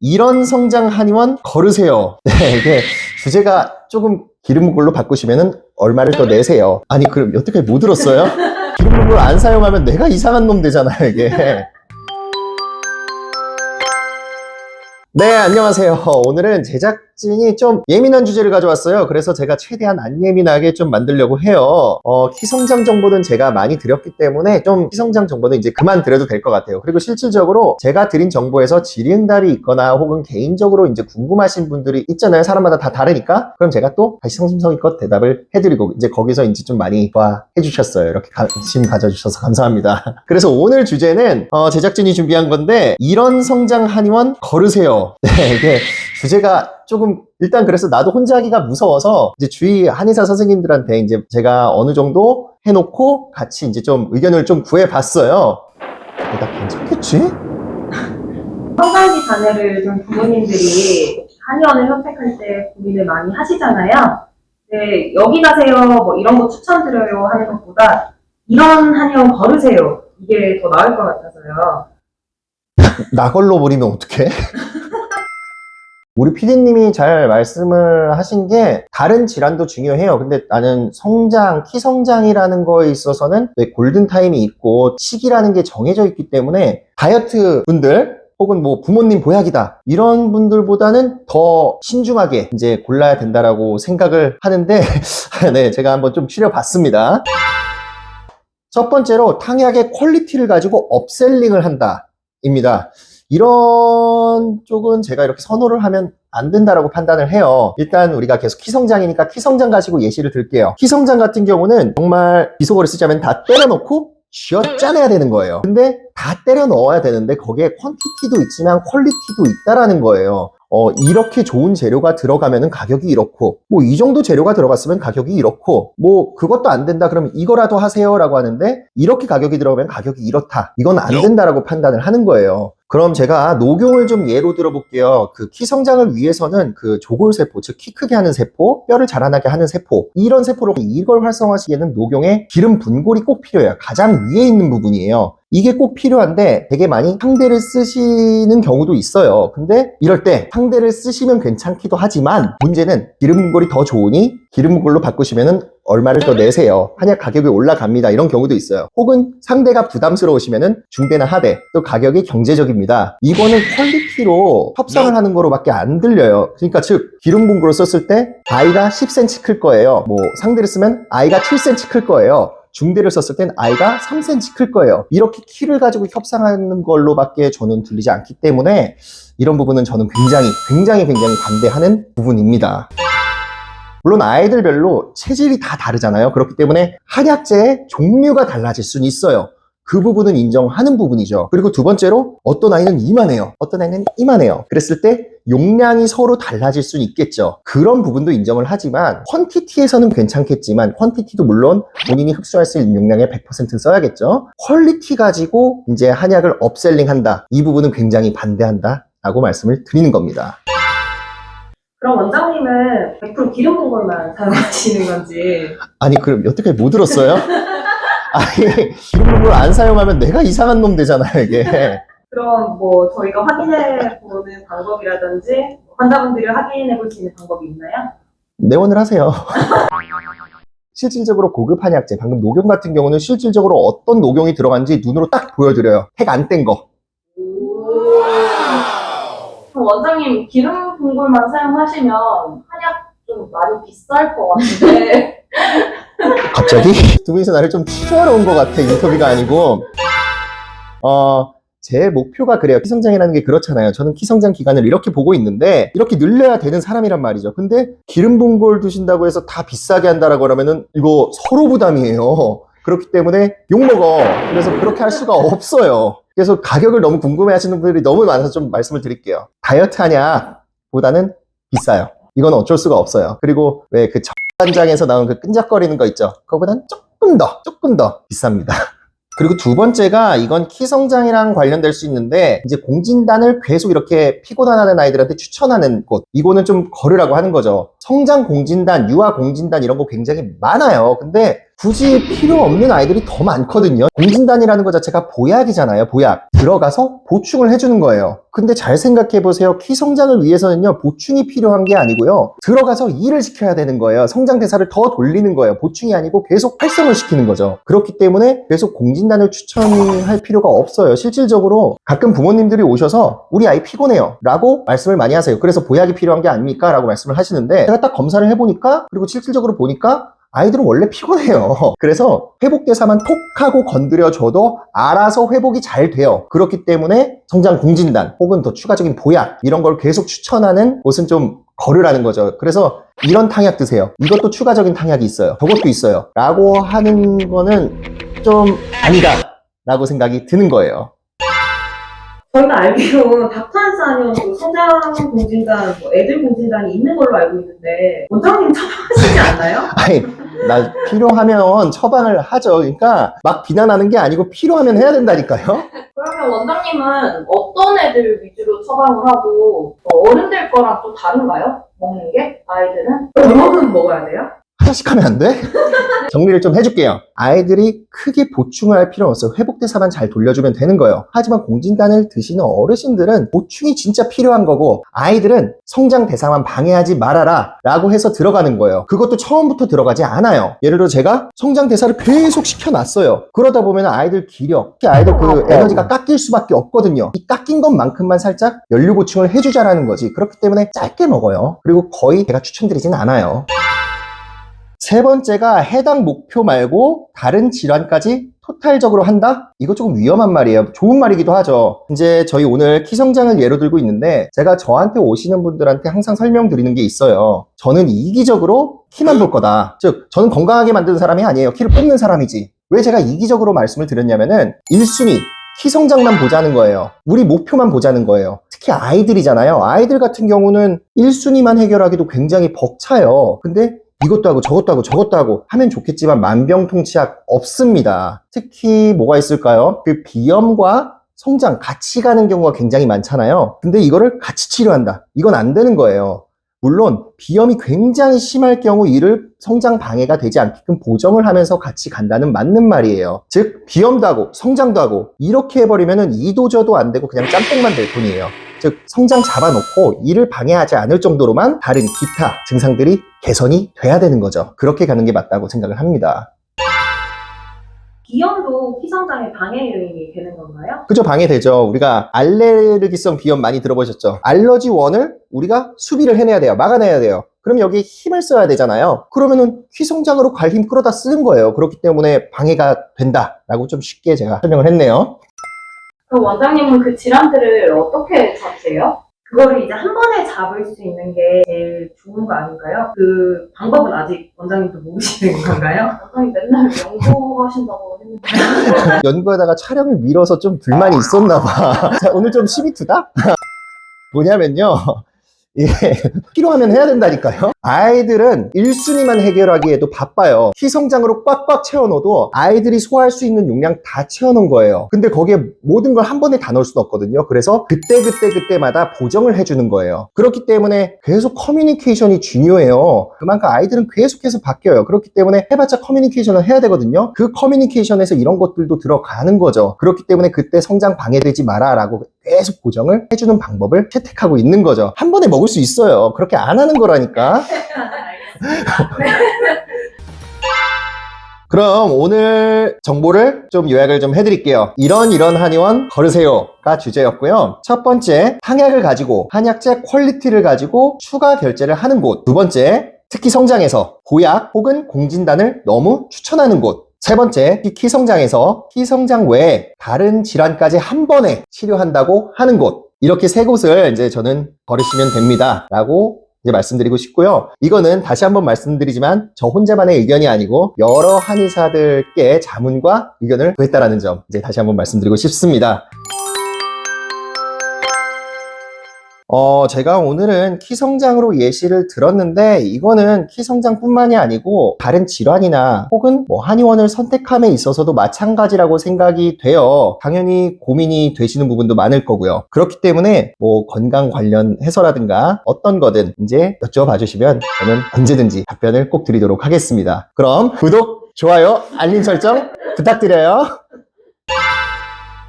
이런 성장 한의원 걸으세요. 네, 이게 주제가 조금 기름 걸로 바꾸시면은 얼마를 더 내세요. 아니, 그럼 여태까지 못 들었어요? 기름 걸안 사용하면 내가 이상한 놈 되잖아요, 이게. 네, 안녕하세요. 오늘은 제작진이 좀 예민한 주제를 가져왔어요. 그래서 제가 최대한 안 예민하게 좀 만들려고 해요. 키성장 정보는 제가 많이 드렸기 때문에 좀 키성장 정보는 이제 그만 드려도 될 것 같아요. 그리고 실질적으로 제가 드린 정보에서 질의응답이 있거나 혹은 개인적으로 이제 궁금하신 분들이 있잖아요. 사람마다 다 다르니까. 그럼 제가 또 다시 성심성의껏 대답을 해드리고 이제 거기서 이제 좀 많이 좋아해 주셨어요. 이렇게 관심 가져주셔서 감사합니다. 그래서 오늘 주제는 제작진이 준비한 건데, 이런 성장 한의원 걸으세요. 네, 이게 주제가 조금 일단 그래서 나도 혼자 하기가 무서워서 이제 주위 한의사 선생님들한테 이제 제가 어느 정도 해놓고 같이 이제 좀 의견을 좀 구해봤어요. 나 괜찮겠지? 성장기 자녀를 둔 부모님들이 한의원을 선택할 때 고민을 많이 하시잖아요. 네, 여기 가세요, 뭐 이런 거 추천드려요 하는 것보다 이런 한의원 걸으세요. 이게 더 나을 것 같아서요. 나 걸러버리면 어떡해? 우리 PD님이 잘 말씀을 하신 게 다른 질환도 중요해요. 근데 나는 성장, 키성장이라는 거에 있어서는 골든타임이 있고 시기라는 게 정해져 있기 때문에 다이어트 분들 혹은 뭐 부모님 보약이다 이런 분들보다는 더 신중하게 이제 골라야 된다라고 생각을 하는데 네, 제가 한번 좀 추려봤습니다. 첫 번째로 탕약의 퀄리티를 가지고 업셀링을 한다 입니다. 이런 쪽은 제가 이렇게 선호를 하면 안 된다라고 판단을 해요. 일단 우리가 계속 키성장이니까 키성장 가지고 예시를 들게요. 키성장 같은 경우는 정말 비속어를 쓰자면 다 때려 넣고 쥐어 짜내야 되는 거예요. 근데 다 때려 넣어야 되는데 거기에 퀀티티도 있지만 퀄리티도 있다라는 거예요. 이렇게 좋은 재료가 들어가면은 가격이 이렇고, 뭐 이 정도 재료가 들어갔으면 가격이 이렇고, 뭐 그것도 안 된다 그러면 이거라도 하세요라고 하는데, 이렇게 가격이 들어가면 가격이 이렇다. 이건 안 된다라고 판단을 하는 거예요. 그럼 제가 녹용을 좀 예로 들어볼게요. 그 키성장을 위해서는 그 조골세포, 즉 키 크게 하는 세포, 뼈를 자라나게 하는 세포, 이런 세포로 이걸 활성화시키는 녹용에 기름 분골이 꼭 필요해요. 가장 위에 있는 부분이에요. 이게 꼭 필요한데 되게 많이 상대를 쓰시는 경우도 있어요. 근데 이럴 때 상대를 쓰시면 괜찮기도 하지만 문제는 기름 분골이 더 좋으니 기름 분골로 바꾸시면은 얼마를 더 내세요. 한약 가격이 올라갑니다. 이런 경우도 있어요. 혹은 상대가 부담스러우시면은 중대나 하대, 또 가격이 경제적입니다. 이거는 퀄리티로 협상을 하는 거로밖에 안 들려요. 그러니까 즉 기름 분골을 썼을 때 아이가 10cm 클 거예요. 뭐 상대를 쓰면 아이가 7cm 클 거예요. 중대를 썼을 땐 아이가 3cm 클 거예요. 이렇게 키를 가지고 협상하는 걸로밖에 저는 들리지 않기 때문에 이런 부분은 저는 굉장히 반대하는 부분입니다. 물론 아이들별로 체질이 다 다르잖아요. 그렇기 때문에 한약재의 종류가 달라질 수는 있어요. 그 부분은 인정하는 부분이죠. 그리고 두 번째로 어떤 아이는 이만해요. 어떤 아이는 이만해요. 그랬을 때 용량이 서로 달라질 수는 있겠죠. 그런 부분도 인정을 하지만 퀀티티에서는 괜찮겠지만 퀀티티도 물론 본인이 흡수할 수 있는 용량의 100%는 써야겠죠. 퀄리티 가지고 이제 한약을 업셀링한다. 이 부분은 굉장히 반대한다 라고 말씀을 드리는 겁니다. 그럼 원장님은 100% 기름 분골만 사용하시는 건지. 아니, 그럼 여태까지 못 들었어요? 아니, 기름 걸 안 사용하면 내가 이상한 놈 되잖아요, 이게. 그럼 뭐 저희가 확인해 보는 방법이라든지 환자분들이 확인해 볼 수 있는 방법이 있나요? 내원을 하세요. 실질적으로 고급 한약재, 방금 녹용 같은 경우는 실질적으로 어떤 녹용이 들어간지 눈으로 딱 보여드려요. 핵 안 뗀 거. 그럼 원장님 기름 분골만 사용하시면 한약 좀 많이 비쌀 것 같은데. 갑자기? 두 분이서 나를 좀 취조하러 온 것 같아, 인터뷰가 아니고. 제 목표가 그래요. 키성장이라는 게 그렇잖아요. 저는 키성장 기간을 이렇게 보고 있는데 이렇게 늘려야 되는 사람이란 말이죠. 근데 기름 분골 드신다고 해서 다 비싸게 한다라고 하면은 이거 서로 부담이에요. 그렇기 때문에 욕먹어. 그래서 그렇게 할 수가 없어요. 그래서 가격을 너무 궁금해 하시는 분들이 너무 많아서 좀 말씀을 드릴게요. 다이어트 한약보다는 비싸요. 이건 어쩔 수가 없어요. 그리고 왜 그 전장에서 나온 그 끈적거리는 거 있죠? 그거보단 조금 더 비쌉니다. 그리고 두 번째가 이건 키성장이랑 관련될 수 있는데 이제 공진단을 계속 이렇게 피곤하는 아이들한테 추천하는 곳, 이거는 좀 걸으라고 하는 거죠. 성장 공진단, 유아 공진단 이런 거 굉장히 많아요. 근데 굳이 필요 없는 아이들이 더 많거든요. 공진단이라는 것 자체가 보약이잖아요. 보약. 들어가서 보충을 해주는 거예요. 근데 잘 생각해보세요. 키 성장을 위해서는요, 보충이 필요한 게 아니고요, 들어가서 일을 시켜야 되는 거예요. 성장 대사를 더 돌리는 거예요. 보충이 아니고 계속 활성을 시키는 거죠. 그렇기 때문에 계속 공진단을 추천할 필요가 없어요. 실질적으로 가끔 부모님들이 오셔서 우리 아이 피곤해요 라고 말씀을 많이 하세요. 그래서 보약이 필요한 게 아닙니까? 라고 말씀을 하시는데, 제가 딱 검사를 해보니까, 그리고 실질적으로 보니까 아이들은 원래 피곤해요. 그래서 회복대사만 톡 하고 건드려줘도 알아서 회복이 잘 돼요. 그렇기 때문에 성장 공진단 혹은 더 추가적인 보약, 이런 걸 계속 추천하는 곳은 좀 거르라는 거죠. 그래서 이런 탕약 드세요, 이것도 추가적인 탕약이 있어요, 저것도 있어요 라고 하는 거는 좀 아니다 라고 생각이 드는 거예요. 저희가 알기로 닥터한스 한의원도 성장 공진단, 뭐 애들 공진단이 있는 걸로 알고 있는데 원장님 처방하시지 않나요? 아니, 나 필요하면 처방을 하죠. 그러니까 막 비난하는 게 아니고 필요하면 해야 된다니까요. 그러면 원장님은 어떤 애들 위주로 처방을 하고 어른들 거랑 또 다른가요? 먹는 게? 아이들은? 얼마큼 먹어야 돼요? 하나씩 하면 안 돼? 정리를 좀 해줄게요. 아이들이 크게 보충을 할 필요는 없어요. 회복대사만 잘 돌려주면 되는 거예요. 하지만 공진단을 드시는 어르신들은 보충이 진짜 필요한 거고, 아이들은 성장대사만 방해하지 말아라 라고 해서 들어가는 거예요. 그것도 처음부터 들어가지 않아요. 예를 들어 제가 성장대사를 계속 시켜놨어요. 그러다 보면 아이들 기력, 특히 아이들 그 에너지가 깎일 수밖에 없거든요. 이 깎인 것만큼만 살짝 연료 보충을 해주자라는 거지. 그렇기 때문에 짧게 먹어요. 그리고 거의 제가 추천드리진 않아요. 세 번째가 해당 목표 말고 다른 질환까지 토탈적으로 한다? 이거 조금 위험한 말이에요. 좋은 말이기도 하죠. 이제 저희 오늘 키 성장을 예로 들고 있는데, 제가 저한테 오시는 분들한테 항상 설명드리는 게 있어요. 저는 이기적으로 키만 볼 거다. 즉, 저는 건강하게 만드는 사람이 아니에요. 키를 뽑는 사람이지. 왜 제가 이기적으로 말씀을 드렸냐면은 1순위 키 성장만 보자는 거예요. 우리 목표만 보자는 거예요. 특히 아이들이잖아요. 아이들 같은 경우는 1순위만 해결하기도 굉장히 벅차요. 근데 이것도 하고 저것도 하고 저것도 하고 하면 좋겠지만 만병통치약 없습니다. 특히 뭐가 있을까요? 그 비염과 성장 같이 가는 경우가 굉장히 많잖아요. 근데 이거를 같이 치료한다, 이건 안 되는 거예요. 물론 비염이 굉장히 심할 경우 이를 성장 방해가 되지 않게끔 보정을 하면서 같이 간다는 맞는 말이에요. 즉 비염도 하고 성장도 하고 이렇게 해버리면 이도저도 안 되고 그냥 짬뽕만 될 뿐이에요. 즉 성장 잡아놓고 이를 방해하지 않을 정도로만 다른 기타 증상들이 개선이 돼야 되는 거죠. 그렇게 가는 게 맞다고 생각을 합니다. 비염도 키 성장의 방해 요인이 되는 건가요? 그죠, 방해되죠. 우리가 알레르기성 비염 많이 들어보셨죠? 알러지 원을 우리가 수비를 해내야 돼요. 막아내야 돼요. 그럼 여기 힘을 써야 되잖아요. 그러면은 키 성장으로 갈 힘 끌어다 쓰는 거예요. 그렇기 때문에 방해가 된다라고 좀 쉽게 제가 설명을 했네요. 그럼 원장님은 그 질환들을 어떻게 잡으세요? 그거를 이제 한 번에 잡을 수 있는 게 제일 좋은 거 아닌가요? 그 방법은 아직 원장님도 모르시는 건가요? 원장님 맨날 연구하신다고 했는데. 연구하다가 촬영을 미뤄서 좀 불만이 있었나 봐. 자, 오늘 좀 시비투다? 뭐냐면요, 이게 필요하면 해야 된다니까요. 아이들은 1순위만 해결하기에도 바빠요. 키 성장으로 꽉꽉 채워넣어도 아이들이 소화할 수 있는 용량 다 채워놓은 거예요. 근데 거기에 모든 걸 한 번에 다 넣을 수는 없거든요. 그래서 그때마다 보정을 해주는 거예요. 그렇기 때문에 계속 커뮤니케이션이 중요해요. 그만큼 아이들은 계속해서 바뀌어요. 그렇기 때문에 해봤자 커뮤니케이션을 해야 되거든요. 그 커뮤니케이션에서 이런 것들도 들어가는 거죠. 그렇기 때문에 그때 성장 방해되지 마라 라고 계속 보정을 해주는 방법을 채택하고 있는 거죠. 한 번에 먹을 수 있어요. 그렇게 안 하는 거라니까. 그럼 오늘 정보를 좀 요약을 좀 해드릴게요. 이런 한의원 걸으세요가 주제였고요. 첫 번째, 한약을 가지고 한약재 퀄리티를 가지고 추가 결제를 하는 곳. 두 번째, 특히 성장에서 보약 혹은 공진단을 너무 추천하는 곳. 세 번째, 키 성장에서 키 성장 외에 다른 질환까지 한 번에 치료한다고 하는 곳. 이렇게 세 곳을 이제 저는 걸으시면 됩니다 라고 이제 말씀드리고 싶고요. 이거는 다시 한번 말씀드리지만 저 혼자만의 의견이 아니고 여러 한의사들께 자문과 의견을 구했다라는 점 이제 다시 한번 말씀드리고 싶습니다. 제가 오늘은 키 성장으로 예시를 들었는데, 이거는 키 성장뿐만이 아니고 다른 질환이나 혹은 뭐 한의원을 선택함에 있어서도 마찬가지라고 생각이 돼요. 당연히 고민이 되시는 부분도 많을 거고요. 그렇기 때문에 뭐 건강 관련해서라든가 어떤 거든 이제 여쭤봐 주시면 저는 언제든지 답변을 꼭 드리도록 하겠습니다. 그럼 구독, 좋아요, 알림 설정 부탁드려요.